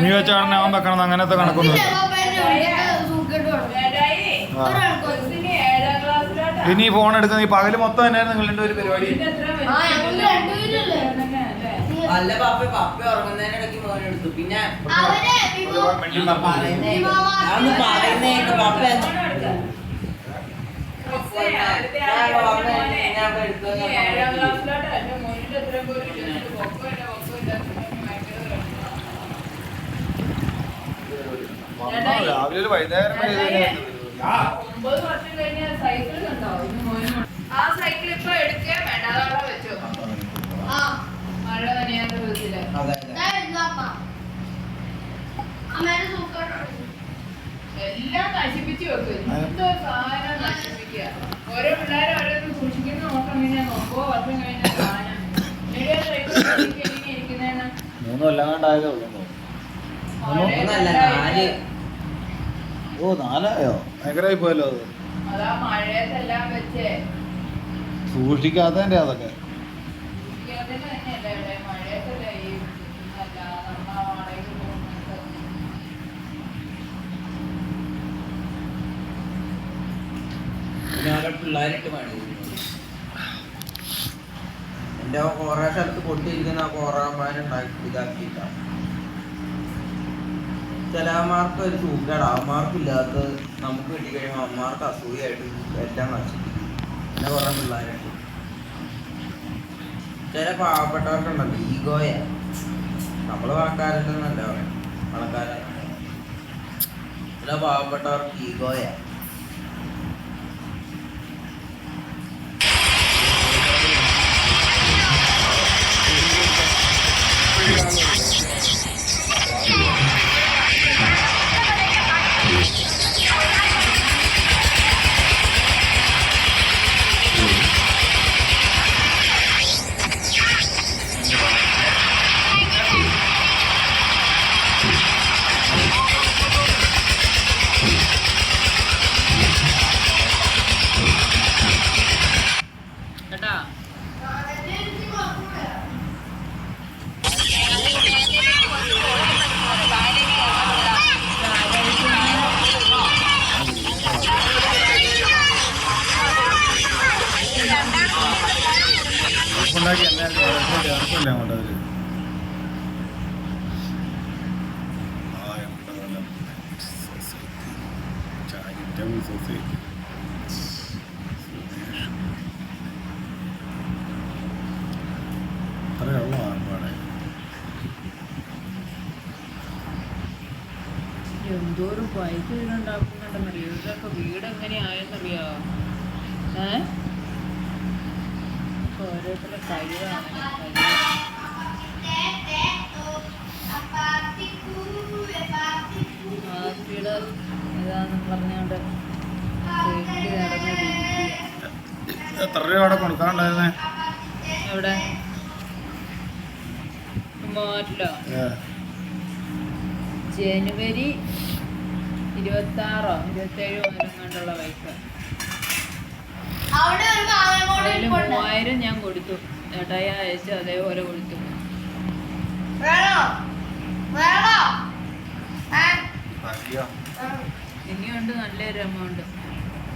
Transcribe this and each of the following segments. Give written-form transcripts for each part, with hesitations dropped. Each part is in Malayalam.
നീ വെച്ചാണ് അവൻ വെക്കണം അങ്ങനത്തെ കണക്കൊന്നും ഇനി ഫോൺ എടുക്കുന്ന ഈ പകല് മൊത്തം തന്നെയായിരുന്നു നിങ്ങളുടെ ഒരു പരിപാടി. അല്ല പപ്പ പപ്പ ഉറങ്ങുന്നതിനിടയ്ക്ക് മോൻ എടുത്തു. പിന്നെ രാവിലെ ഒരു വൈകുന്നേരം 9 വർഷം കഴിഞ്ഞ സൈക്കിൾ കണ്ടോ? ആ സൈക്കിൾ ഇപ്പൊ എടുക്കുക വേണ്ടാതെ വെച്ചോ. മഴ നനയാത്ത വിധത്തില് എല്ലാം നശിപ്പിച്ചു വെക്കും. എന്തോ സാധനം നശിപ്പിക്കുക. ഓരോ പിള്ളേരെ ഓരോന്നും സൂക്ഷിക്കുന്ന നോക്കാം. പിന്നെ 9 വർഷം കഴിഞ്ഞ സാധനം ഇരിക്കുന്നതിന് 3 കൊല്ലങ്ങാണ്ടായതേ ഉള്ളൂ. 4ആയോ? ഭയങ്കരമായി പോയല്ലോ അത്. അതാ മഴയത്തെല്ലാം വെച്ചേ സൂക്ഷിക്കാത്തതിന്റെ അതൊക്കെ പിള്ളേരിട്ട് മഴ എന്റെ കൊറേ സ്ഥലത്ത് പൊട്ടിയിരിക്കുന്ന കോറാമ്പാനുണ്ടാക്കി ഇതാക്കിയിട്ടാണ്. ചിലമാർക്ക് ഒരു സൂക്കേട് അവന്മാർക്കില്ലാത്ത നമുക്ക് കിട്ടിക്കഴിയുമ്പോൾ അവന്മാർക്ക് അസൂയായിട്ട് എല്ലാം നശിപ്പിക്കും. പിന്നെ കുറെ പിള്ളേരുണ്ട്. ചില പാവപ്പെട്ടവർക്കുണ്ടല്ലോ ഈഗോയ. നമ്മള് പണക്കാരല്ലെന്നല്ല പറയാം, പണക്കാര ചില പാവപ്പെട്ടവർക്ക് ഈഗോയ. എന്തോരം പൈസ വീടുണ്ടാക്കുന്നുണ്ടെന്നറിയോ? ഇതൊക്കെ വീട് എങ്ങനെയായെന്നറിയോ? ഓരോരുത്തരുടെ കഴിവാണ്. ഇതാന്ന് പറഞ്ഞോണ്ട് എത്ര രൂപ അവിടെ കൊടുക്കാനുണ്ടായിരുന്നേ? എവിടെ മാറ്റില്ല. ജനുവരി 26 27 മുതലെങ്ങാണ്ടുള്ള പൈസ. അതിൽ 3000 ഞാൻ കൊടുത്തു. ചേട്ടായി അയച്ചു അതേപോലെ കൊടുത്തു. ഇനിയുണ്ട് നല്ലൊരു എമൗണ്ട്.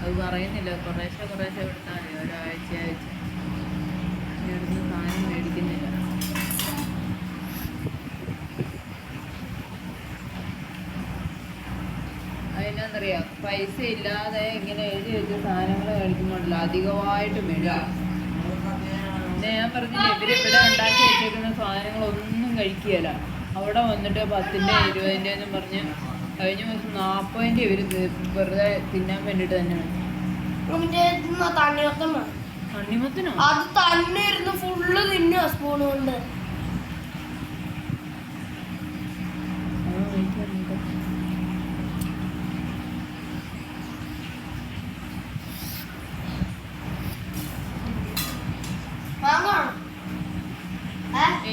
അത് പറയുന്നില്ല. കുറേശ്ശെ കുറേശ്ശെ കൊടുത്താൽ മതി. ഒരാഴ്ച ഇവിടുന്ന് സാധനം മേടിക്കുന്നില്ല. അതിനെന്നറിയാം, പൈസ ഇല്ലാതെ ഇങ്ങനെ എഴുതി വെച്ച സാധനങ്ങൾ മേടിക്കുമ്പോഴല്ലോ അധികമായിട്ട് മേടിക്കും. പിന്നെ ഞാൻ പറഞ്ഞില്ലേ, ഇവരിവിടെ ഉണ്ടാക്കി വെച്ചേക്കുന്ന സാധനങ്ങളൊന്നും കഴിക്കുകയില്ല. അവിടെ വന്നിട്ട് 10ന്റെ 20ന്റെ എന്നും പറഞ്ഞ് കഴിഞ്ഞ ദിവസം 40ന്റെ ഇവർ വെറുതെ തിന്നാൻ വേണ്ടിയിട്ട് തന്നെയാണ്. തണ്ണിമത്തനോ? അത് തന്നെ ഇരുന്ന് ഫുള്ള് തിന്നുക സ്പൂൺ കൊണ്ട്.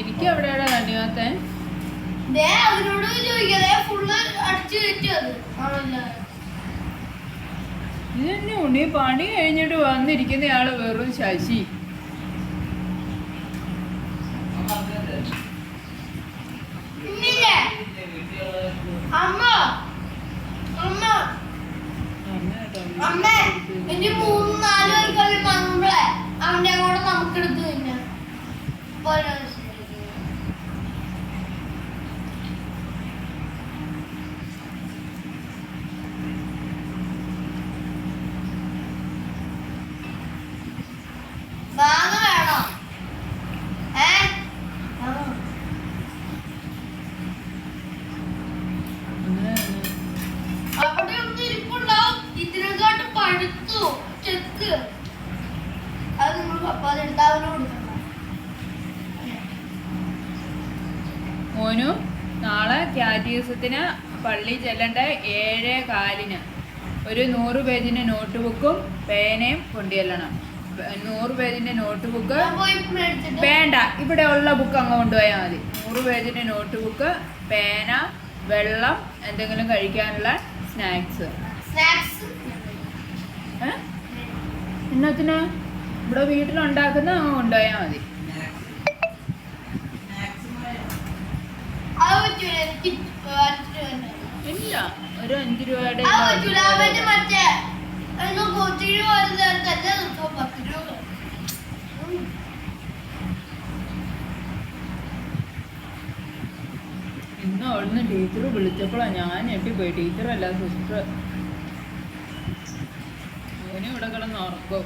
എനിക്ക് എവിടെയാണ് കണ്ടിമാത്തേ? ദേ അവരോട് ചോദിക്കാതെ ഫുള്ള് അടിച്ചു കയറ്റിയത് ആണല്ലോ. ഇതന്നെ ഉണ്ണി പണി കഴിഞ്ഞിട്ട് വന്നിരിക്കുന്ന ആള് വെറും ശശി. ഇന്നില്ലേ അമ്മ അമ്മ അമ്മ ഇനി 3-4 പേർക്കുള്ളിൽ വാങ്ങുമ്പോഴേ അവന്റെ കൂടെ നമുക്ക് എടുത്തു തന്നെ ബാഗ് വേണോ? അവിടെ ഒന്ന് ഇരിപ്പുണ്ടാവും ഇതിനെക്കാട്ട് പഴുത്തു ചെക്ക്. അത് നിങ്ങൾ പപ്പാതെ എടുത്താവിന് കൊടുക്കണ്ട. മോനു നാളെ ക്യാറ്റീസത്തിന് പള്ളി ചെല്ലേണ്ട 7:15 ഒരു 100 പേജിന്റെ നോട്ട് ബുക്കും പേനയും കൊണ്ടുചെല്ലണം. 100 പേജിന്റെ നോട്ട് ബുക്ക് ഞാൻ പോയി മേടിച്ചിട്ട് വേണ്ട, ഇവിടെ ഉള്ള ബുക്ക് അങ്ങ് കൊണ്ടുപോയാൽ മതി. 100 പേജിന്റെ നോട്ട് ബുക്ക്, പേന, വെള്ളം, എന്തെങ്കിലും കഴിക്കാനുള്ള സ്നാക്സ്. സ്നാക്സ് എന്നത്തിന് ഇവിടെ വീട്ടിലുണ്ടാക്കുന്ന അങ്ങ് കൊണ്ടുപോയാൽ മതി. അത് പറ്റൂല. എനിക്ക് ഇല്ല, ഒരു 5 രൂപയുടെ അത് പറ്റൂല. അവന്റെ മറ്റേ എന്തോ കോച്ചിങ് പോലെ തന്നെ നിർത്തും 10 രൂപ. ഇന്ന് അവിടുന്ന് ടീച്ചർ വിളിച്ചപ്പോഴാണ് ഞാൻ ഞെട്ടിപ്പോയി. ടീച്ചറല്ല, സിസ്റ്റർ. അവനും ഇവിടെ കിടന്ന് ഉറക്കും.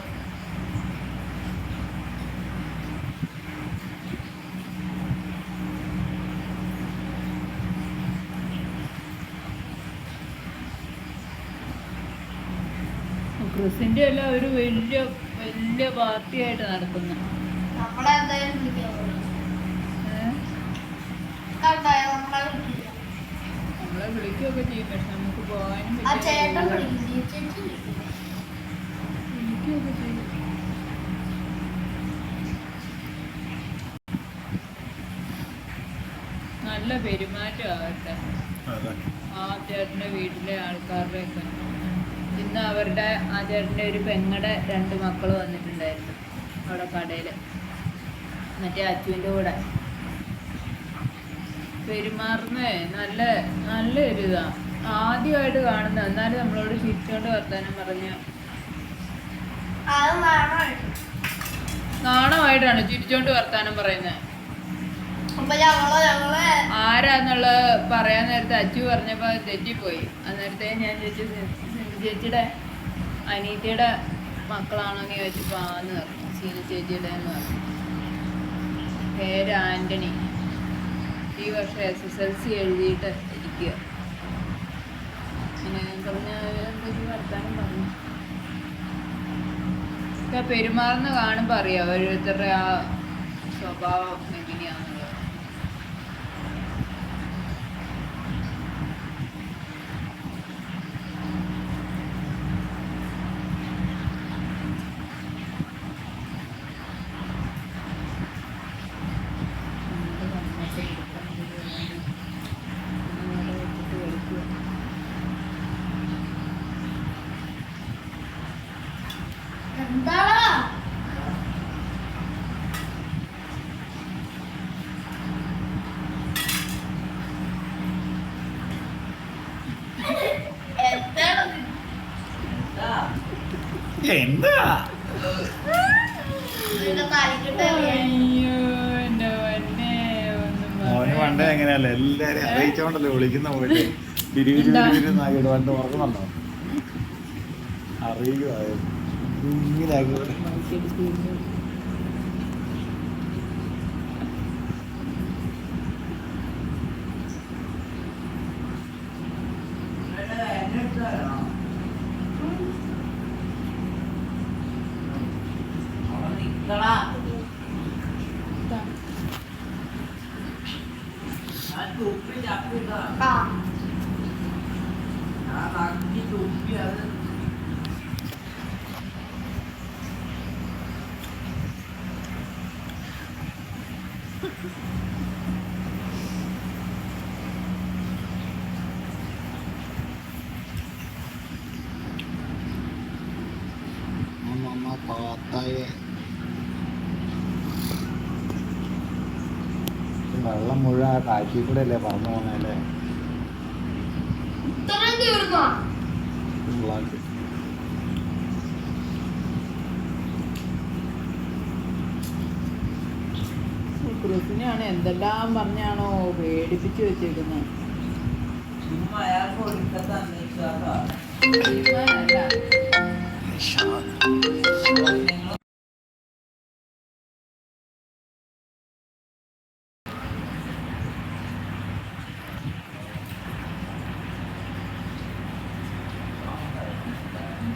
ക്രിസിന്റെ എല്ലാം ഒരു വലിയ വലിയ പാർട്ടിയായിട്ട് നടക്കുന്നു. നമ്മളെ എന്തായാലും വിളിക്കാൻ പോകും. കണ്ടായോ? നമ്മളെ വിളിക്കില്ല. നമ്മളെ വിളിക്കുകയൊക്കെ ചെയ്യും, പക്ഷെ നമുക്ക് പോകാനും ആ ചേട്ടൻ പറ്റില്ല. വിളിക്കില്ല, ചേച്ചി വിളിക്കില്ല. വിളിക്കുകയൊക്കെ ചെയ്യും. നല്ല പെരുമാറ്റമാവട്ടെ ആ ചേട്ടൻ്റെ വീട്ടിലെ ആൾക്കാരുടെയൊക്കെ. ഇന്ന് അവരുടെ ആ ചേട്ടൻ്റെ ഒരു പെങ്ങടെ 2 മക്കൾ വന്നിട്ടുണ്ടായിരുന്നു അവിടെ കടയിൽ, മറ്റേ അച്ചുവിൻ്റെ കൂടെ. പെരുമാറുന്നേ നല്ല നല്ല ഒരു ഇതാണ്. ആദ്യമായിട്ട് കാണുന്നത്, എന്നാലും നമ്മളോട് ചിരിച്ചോണ്ട് വർത്താനം പറഞ്ഞ അത് വേണമായിട്ട്. നാണമായിട്ടാണ് ചിരിച്ചോണ്ട് വർത്താനം പറയുന്നത്. അപ്പൊ ഞങ്ങള് ആരാന്നുള്ള പറയാൻ നേരത്തെ അച്ചു പറഞ്ഞപ്പോൾ അത് തെറ്റിപ്പോയി. അന്നേരത്തെ ഞാൻ ചേച്ചിയുടെ അനീറ്റയുടെ മക്കളാണെന്ന് ചോദിച്ചപ്പോൾ ആന്ന് പറഞ്ഞു. സീന ചേച്ചിയുടെ എന്ന് പറഞ്ഞു. പേര് ആൻ്റണി. ഈ വർഷം SSLC എഴുതിയിട്ട് ഇരിക്കുക. അങ്ങനെ പറഞ്ഞ എന്തെങ്കിലും വർത്താനം പറഞ്ഞു. ഒക്കെ പെരുമാറുന്ന കാണുമ്പോൾ അറിയാം ഓരോരുത്തരുടെ ആ സ്വഭാവം എങ്ങനെയാണെന്നുള്ളത്. എന്താടാ എന്താ നിന്റെ തലക്കിട്ട് അയ്യോ എൻ്റെ പൊന്നേ, ഒന്നും മോന് പറയണ്ട. പണ്ടേ എങ്ങനെയല്ല എല്ലാരെയും അറിയിച്ചോണ്ടല്ലോ വിളിക്കുന്ന പോയിട്ട് തിരുവിരുന്നാക്കിയിട്ട് പണ്ട് ഉറക്കുന്നുണ്ടോ അറിയുക ഇങ്ങനെ ആ കത്തായ വെള്ളം മുഴുവൻ ആ കാഴ്ചയിൽ കൂടെ അല്ലേ പറന്നു പോന്നല്ലേ. ഇത്രയും തീർന്നോ? ബ്ലാക്ക് ക്രിസിനാണ് എന്തെല്ലാം പറഞ്ഞാണോ പേടിപ്പിച്ച് വെച്ചേക്കുന്നത്. ചുമ്മാ അയാൾക്ക് ഒടുക്കത്തെ അന്വേഷിച്ചാൽ തീരുമാനമല്ല.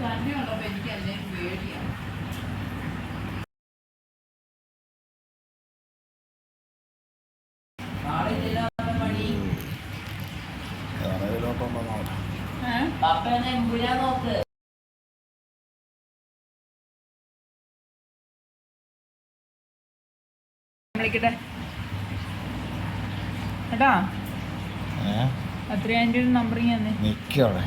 തന്നെ ഉള്ളപ്പോ എനിക്ക് എന്തെങ്കിലും പേടിയാണ്. നാളെ ഇതിനകത്ത് പണി പപ്പനെ എമ്പുരാൻ നോക്ക്. വിളിക്കട്ടെ കേട്ടാ. അത്രയും അതിൻ്റെ ഒരു നമ്പറിങ് തന്നെ നിക്കവിടെ